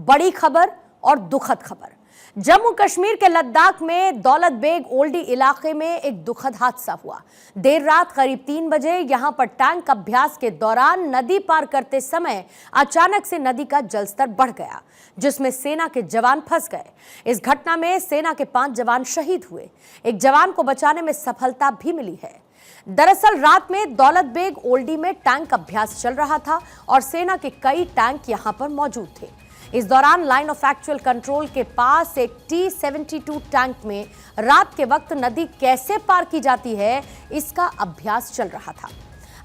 बड़ी खबर और दुखद खबर। जम्मू कश्मीर के लद्दाख में दौलत बेग ओल्डी इलाके में एक दुखद हादसा हुआ। देर रात करीब 3 बजे यहां पर टैंक अभ्यास के दौरान नदी पार करते समय अचानक से नदी का जलस्तर बढ़ गया, जिसमें सेना के जवान फंस गए। इस घटना में सेना के 5 जवान शहीद हुए। एक जवान को बचाने में सफलता भी मिली है। दरअसल रात में दौलत बेग ओल्डी में टैंक अभ्यास चल रहा था और सेना के कई टैंक यहां पर मौजूद थे। इस दौरान लाइन ऑफ एक्चुअल कंट्रोल के पास एक T-72 टैंक में रात के वक्त नदी कैसे पार की जाती है, इसका अभ्यास चल रहा था।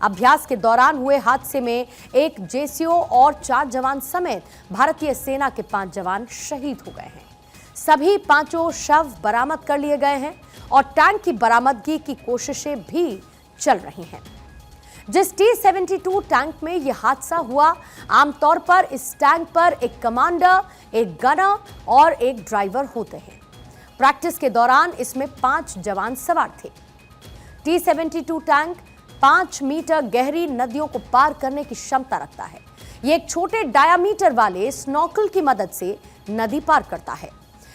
अभ्यास के दौरान हुए हादसे में एक JCO और 4 जवान समेत भारतीय सेना के 5 जवान शहीद हो गए हैं। सभी 5 शव बरामद कर लिए गए हैं और टैंक की बरामदगी की कोशिशें भी चल रही हैं। जिस T-72 टैंक में यह हादसा हुआ, आमतौर पर इस टैंक पर एक कमांडर, एक गनर और एक ड्राइवर होते हैं। प्रैक्टिस के दौरान इसमें 5 जवान सवार थे। T-72 टैंक 5 मीटर गहरी नदियों को पार करने की क्षमता रखता है। यह एक छोटे डायामीटर वाले स्नॉकल की मदद से नदी पार करता है।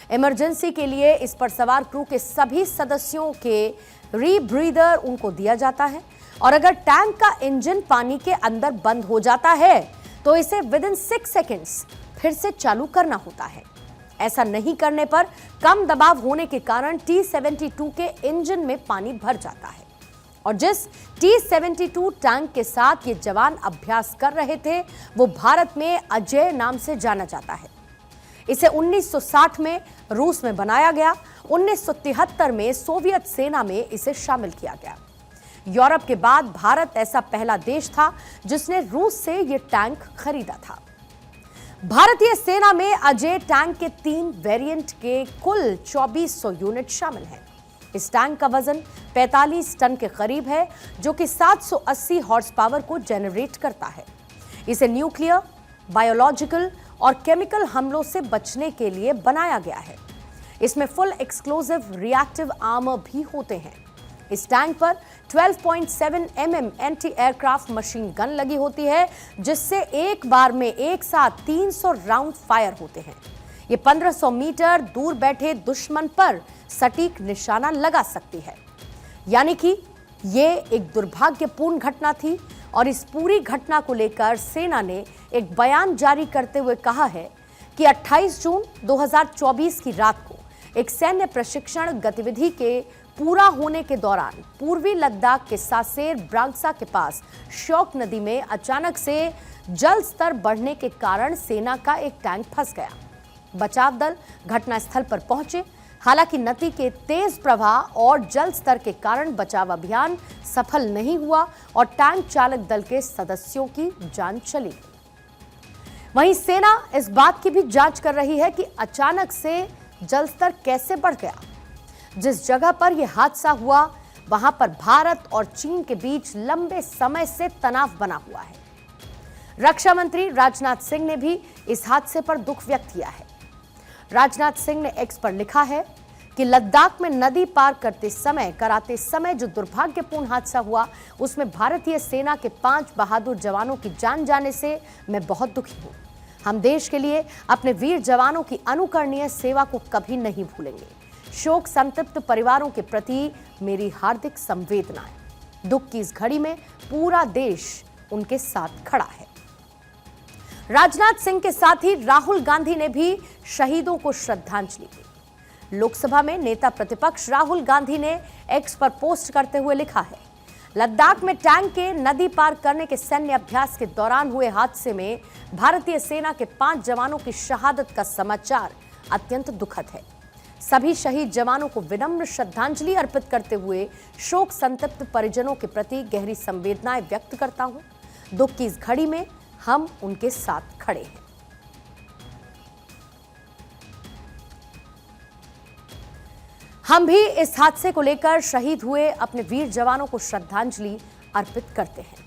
इमरजेंसी के लिए इस पर सवार क्रू के सभी सदस्यों के रीब्रीदर उनको दिया जाता है और अगर टैंक का इंजन पानी के अंदर बंद हो जाता है तो इसे विदिन 6 सेकेंड्स फिर से चालू करना होता है। ऐसा नहीं करने पर कम दबाव होने के कारण T-72 के इंजन में पानी भर जाता है और जिस T-72 टैंक के साथ ये जवान अभ्यास कर रहे थे वो भारत में अजय नाम से जाना जाता है। इसे 1960 में रूस में बनाया गया। 1973 में सोवियत सेना में इसे शामिल किया गया। यूरोप के बाद भारत ऐसा पहला देश था जिसने रूस से यह टैंक खरीदा था। भारतीय सेना में अजय टैंक के 3 वेरिएंट के कुल 2400 यूनिट शामिल हैं। इस टैंक का वजन 45 टन के करीब है, जो कि 780 हॉर्स पावर को जनरेट करता है। इसे न्यूक्लियर, बायोलॉजिकल और केमिकल हमलों से बचने के लिए बनाया गया है। इसमें फुल एक्सप्लोसिव रिएक्टिव आर्मर भी होते हैं। इस टैंक पर 12.7 mm anti aircraft machine gun लगी होती है, जिससे एक बार में एक साथ 300 राउंड फायर होते हैं। ये 1500 मीटर दूर बैठे दुश्मन पर सटीक निशाना लगा सकती है। यानी कि ये एक दुर्भाग्यपूर्ण घटना थी और इस पूरी घटना को लेकर सेना ने एक बयान जारी करते हुए कहा है कि 28 जून 2024 की रात को एक सैन्य प्रशिक्षण गतिविधि के पूरा होने के दौरान पूर्वी लद्दाख के सासेर ब्रांगसा के पास श्योक नदी में अचानक से जल स्तर बढ़ने के कारण सेना का एक टैंक फंस गया। बचाव दल घटनास्थल पर पहुंचे। हालांकि नदी के तेज प्रवाह और जल स्तर के कारण बचाव अभियान सफल नहीं हुआ और टैंक चालक दल के सदस्यों की जान चली गई। वहीं सेना इस बात की भी जांच कर रही है कि अचानक से जल स्तर कैसे बढ़ गया। जिस जगह पर यह हादसा हुआ वहां पर भारत और चीन के बीच लंबे समय से तनाव बना हुआ है। रक्षा मंत्री राजनाथ सिंह ने भी इस हादसे पर दुख व्यक्त किया है। राजनाथ सिंह ने एक्स पर लिखा है कि लद्दाख में नदी पार कराते समय जो दुर्भाग्यपूर्ण हादसा हुआ, उसमें भारतीय सेना के 5 बहादुर जवानों की जान जाने से मैं बहुत दुखी हूं। हम देश के लिए अपने वीर जवानों की अनुकरणीय सेवा को कभी नहीं भूलेंगे। शोक संतप्त परिवारों के प्रति मेरी हार्दिक संवेदनाएं। दुख की इस घड़ी में पूरा देश उनके साथ खड़ा है। राजनाथ सिंह के साथ ही राहुल गांधी ने भी शहीदों को श्रद्धांजलि दी। लोकसभा में नेता प्रतिपक्ष राहुल गांधी ने एक्स पर पोस्ट करते हुए लिखा है, लद्दाख में टैंक के नदी पार करने के सैन्य अभ्यास के दौरान हुए हादसे में भारतीय सेना के 5 जवानों की शहादत का समाचार अत्यंत दुखद है। सभी शहीद जवानों को विनम्र श्रद्धांजलि अर्पित करते हुए शोक संतप्त परिजनों के प्रति गहरी संवेदनाएं व्यक्त करता हूं। दुख की इस घड़ी में हम उनके साथ खड़े हैं। हम भी इस हादसे को लेकर शहीद हुए अपने वीर जवानों को श्रद्धांजलि अर्पित करते हैं।